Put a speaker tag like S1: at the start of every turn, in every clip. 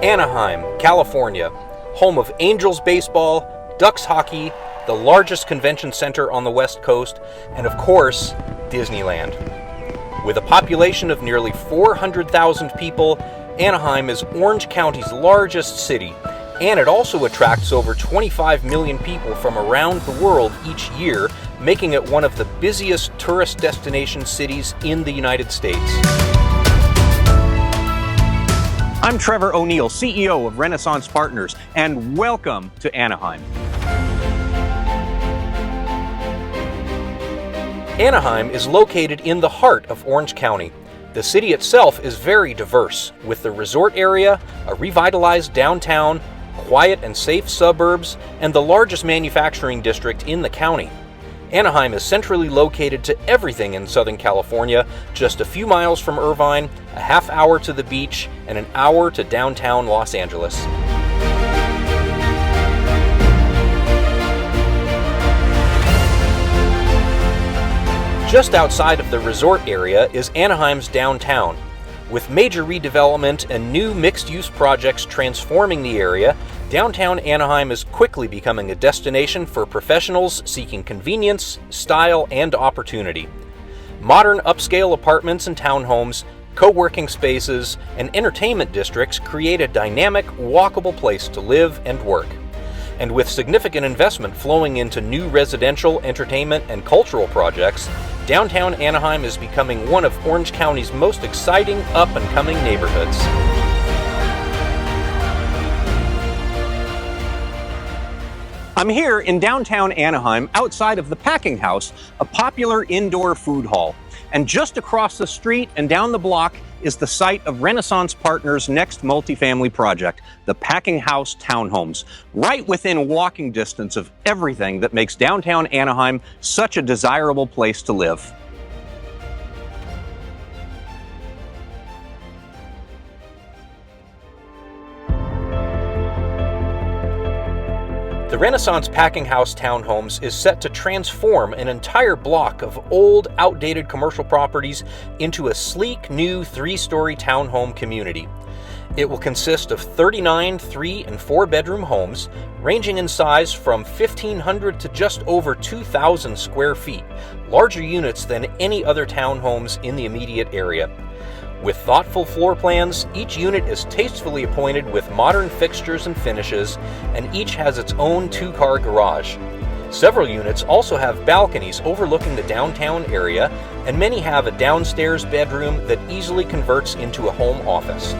S1: Anaheim, California, home of Angels baseball, Ducks hockey, the largest convention center on the West Coast, and of course, Disneyland. With a population of nearly 400,000 people, Anaheim is Orange County's largest city, and it also attracts over 25 million people from around the world each year, making it one of the busiest tourist destination cities in the United States. I'm Trevor O'Neill, CEO of Renaissance Partners, and welcome to Anaheim. Anaheim is located in the heart of Orange County. The city itself is very diverse, with the resort area, a revitalized downtown, quiet and safe suburbs, and the largest manufacturing district in the county. Anaheim is centrally located to everything in Southern California, just a few miles from Irvine, a half hour to the beach, and an hour to downtown Los Angeles. Just outside of the resort area is Anaheim's downtown. With major redevelopment and new mixed-use projects transforming the area, downtown Anaheim is quickly becoming a destination for professionals seeking convenience, style, and opportunity. Modern upscale apartments and townhomes, co-working spaces, and entertainment districts create a dynamic, walkable place to live and work. And with significant investment flowing into new residential, entertainment, and cultural projects, downtown Anaheim is becoming one of Orange County's most exciting up-and-coming neighborhoods. I'm here in downtown Anaheim, outside of the Packing House, a popular indoor food hall. And just across the street and down the block is the site of Renaissance Partners' next multifamily project, the Packing House Townhomes, right within walking distance of everything that makes downtown Anaheim such a desirable place to live. The Renaissance Packing House Townhomes is set to transform an entire block of old, outdated commercial properties into a sleek, new 3-story townhome community. It will consist of 39 3- and 4-bedroom homes, ranging in size from 1,500 to just over 2,000 square feet, larger units than any other townhomes in the immediate area. With thoughtful floor plans, each unit is tastefully appointed with modern fixtures and finishes, and each has its own 2-car garage. Several units also have balconies overlooking the downtown area, and many have a downstairs bedroom that easily converts into a home office.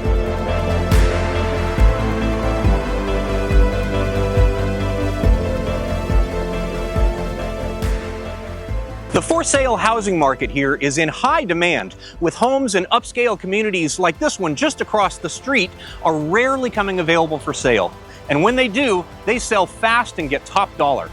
S1: The for-sale housing market here is in high demand, with homes in upscale communities like this one just across the street are rarely coming available for sale. And when they do, they sell fast and get top dollar.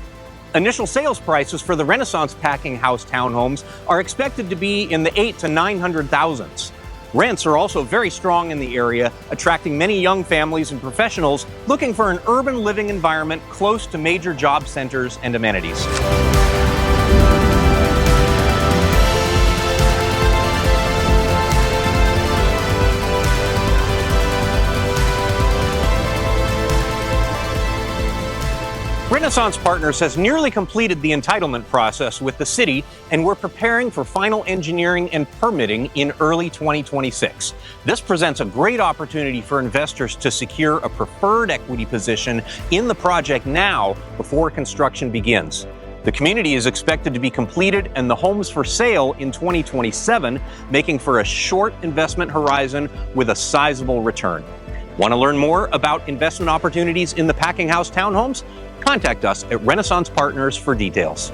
S1: Initial sales prices for the Renaissance Packing House townhomes are expected to be in the $800,000 to $900,000. Rents are also very strong in the area, attracting many young families and professionals looking for an urban living environment close to major job centers and amenities. Renaissance Partners has nearly completed the entitlement process with the city, and we're preparing for final engineering and permitting in early 2026. This presents a great opportunity for investors to secure a preferred equity position in the project now before construction begins. The community is expected to be completed and the homes for sale in 2027, making for a short investment horizon with a sizable return. Want to learn more about investment opportunities in the Packing House townhomes? Contact us at Renaissance Partners for details.